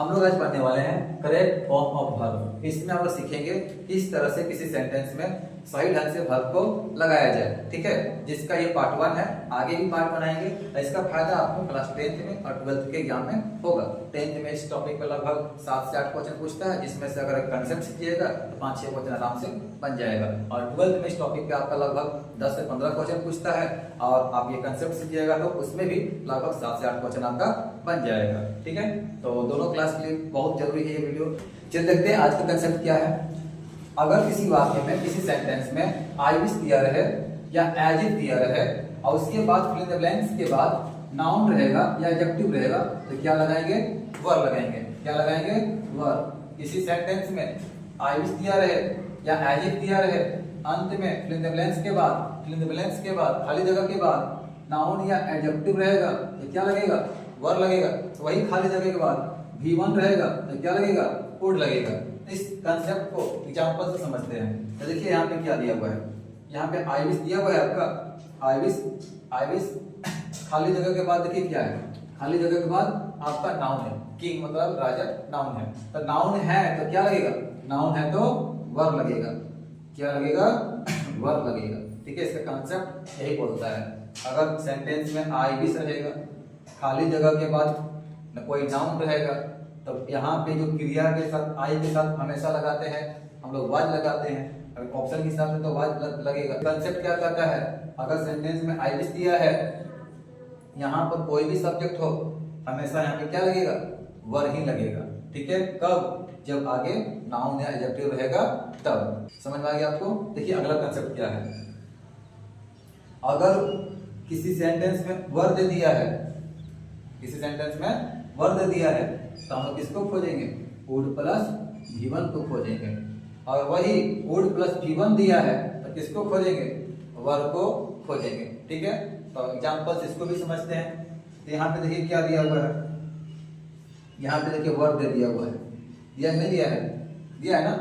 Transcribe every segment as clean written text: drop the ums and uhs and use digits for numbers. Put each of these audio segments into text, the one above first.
हम लोग आज पढ़ने वाले हैं करेक्ट फॉर्म ऑफ वर्ब। इसमें हम लोग सीखेंगे किस तरह से किसी सेंटेंस में सही ढंग से वर्ब को लगाया जाए। ठीक है, जिसका ये पार्ट 1 है। आगे भी पार्ट बनाएंगे और इसका फायदा आपको क्लास 10th में और 12th के एग्जाम में होगा। 10th में इस टॉपिक पर लगभग 7 से 8 क्वेश्चन पूछता है, जिसमें से अगर कंसेप्ट सीखिएगा तो 5-6 क्वेश्चन आराम से बन जाएगा। और 12th में इस टॉपिक पे आपका लगभग 10 से 15 क्वेश्चन पूछता है और आप ये कंसेप्ट सीखिएगा तो उसमें भी लगभग 7 से 8 क्वेश्चन आपका बन जाएगा। ठीक है, तो दोनों क्लास के लिए बहुत जरूरी है ये वीडियो। चलिए देखते हैं आज का कंसेप्ट क्या है। अगर किसी वाक्य में किसी सेंटेंस में आई विश दिया रहे या एज इफ दिया रहे और उसके बाद फिल इन द ब्लैंक्स के बाद नाउन रहेगा या एडजेक्टिव रहेगा तो क्या लगाएंगे? वर लगाएंगे। क्या लगाएंगे? वर। किसी सेंटेंस में आई विश दिया रहे या एज इफ दिया रहे, अंत में फिल इन द ब्लैंक्स के बाद खाली जगह के बाद नाउन या एडजेक्टिव रहेगा तो क्या लगेगा? वर लगेगा। वही खाली जगह के बाद V1 रहेगा तो क्या लगेगा? वुड लगेगा। इस कंसेप्ट को एग्जांपल से समझते हैं। तो देखिए यहाँ पे क्या दिया हुआ है। यहाँ पे आई विश दिया हुआ है आपका। आई विश खाली जगह के बाद देखिए क्या है? खाली जगह के बाद आपका नाउन है। किंग मतलब राजा नाउन है। तो नाउन है तो क्या लगेगा? नाउन है तो वर लगेगा। क्या लगेगा? वर लगेगा। ठीक है, इसका कंसेप्ट यही बोलता है। अगर सेंटेंस में आई विश रहेगा, खाली जगह के बाद न कोई नाउन रहेगा, तो यहाँ पे जो क्रिया के साथ आई के साथ हमेशा लगाते हैं हम लोग वाज लगाते हैं। अगर ऑप्शन के हिसाब से तो वाज लगेगा। कंसेप्ट क्या कहता है? अगर सेंटेंस में आई विश दिया है, यहाँ पर कोई भी सब्जेक्ट हो, हमेशा यहाँ पे क्या लगेगा? वर ही लगेगा। ठीक है, कब? जब आगे नाउन या एडजेक्टिव रहेगा तब। समझ में आ गया आपको? देखिए अगला कंसेप्ट क्या है। अगर किसी सेंटेंस में वर दे दिया है, किसी सेंटेंस में वर दे दिया है तो हम किसको खोजेंगे? वुड प्लस V1 को खोजेंगे। और वही वुड प्लस V1 दिया है तो किसको खोजेंगे? वर को खोजेंगे। ठीक है, तो एग्जांपल्स इसको भी समझते हैं। तो यहाँ पे देखिए क्या दिया हुआ है। यहाँ पे देखिए वर दे दिया हुआ है। दिया नहीं दिया है? दिया है ना।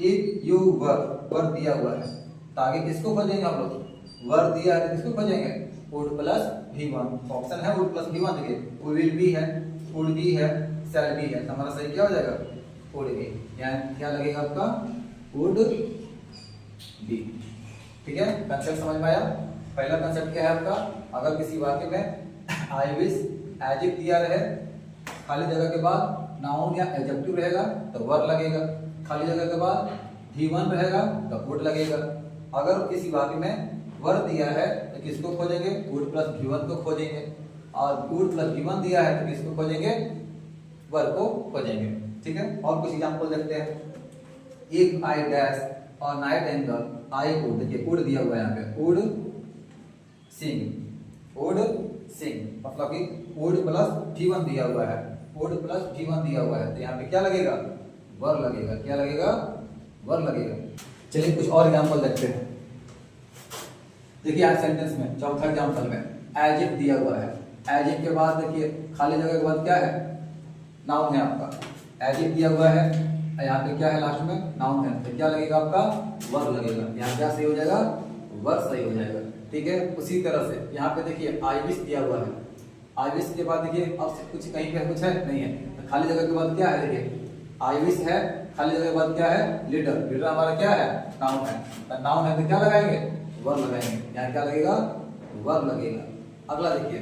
इफ यू वर दिया हुआ है तो आगे किसको खोजेंगे हम लोग? वर दिया है तो किसको खोजेंगे? Would plus V1। ऑप्शन है वुड प्लस V1। देखिए विल भी है, वुड भी है, शैल भी है। तो हमारा सही क्या हो जाएगा? वुड भी। यानी क्या लगेगा आपका? Would be. ठीक है, कंसेप्ट समझ में आया? पहला कंसेप्ट क्या है आपका? अगर किसी वाक्य में आई विश एज इफ दिया रहे, खाली जगह के बाद नाउन या एडजेक्टिव रहेगा तो वर लगेगा। खाली जगह के बाद V1 रहेगा तो वुड लगेगा। अगर किसी वाक्य में वर दिया है तो किसको खोजेंगे? वुड प्लस V1 को खोजेंगे। और वुड प्लस V1 दिया है तो किसको खोजेंगे? वर को खोजेंगे। ठीक है, और कुछ एग्जांपल देखते हैं। इफ आई डैश और नाइट एंगल आई वुड, देखिए वुड दिया हुआ है यहाँ पे, वुड सिंग मतलब कि वुड प्लस V1 दिया हुआ है, वुड प्लस V1 दिया हुआ है तो यहाँ पे क्या लगेगा? वर लगेगा। क्या लगेगा? वर लगेगा। चलिए कुछ और एग्जांपल देखते हैं। देखिए आज सेंटेंस में चौथा एग्जांपल में एज इफ दिया हुआ है। एज इफ के बाद देखिए खाली जगह के बाद क्या है? नाउन है आपका। एज इफ दिया हुआ है, यहाँ पे क्या है? लास्ट में नाउन है तो क्या लगेगा आपका? वर लगेगा। यहाँ क्या सही हो जाएगा? वर सही हो जाएगा। ठीक है, उसी तरह से यहाँ पे देखिए आई विश दिया हुआ है। आई विश के बाद देखिए अब कुछ कहीं पे कुछ है नहीं है तो खाली जगह के बाद क्या है? देखिए आई विश है, खाली जगह के बाद क्या है? लीडर हमारा क्या है? नाउन है। तो नाउन है तो क्या लगाएंगे? वर लगाएंगे। यहाँ क्या लगेगा? वर लगेगा। अगला देखिए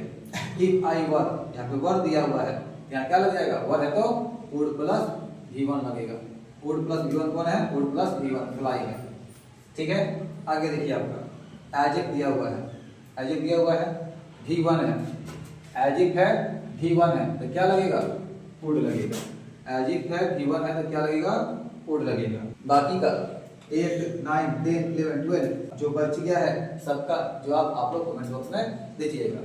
इफ आई वर, यहाँ पे वर दिया हुआ है, यहाँ क्या लग जाएगा? वर है तो वुड प्लस V1 लगेगा। वुड प्लस V1 कौन है? वुड प्लस V1 फ्लाई है। ठीक है, आगे देखिए आपका एज इफ दिया हुआ है। एज इफ दिया हुआ है, V1 है, एज इफ है, V1 है तो क्या लगेगा? वुड लगेगा। एज इफ है, V1 है तो क्या लगेगा? वुड लगेगा। बाकी का 8, 9, 10, 11, 12 जो बच गया है सबका जवाब आप लोग कमेंट बॉक्स में दीजिएगा।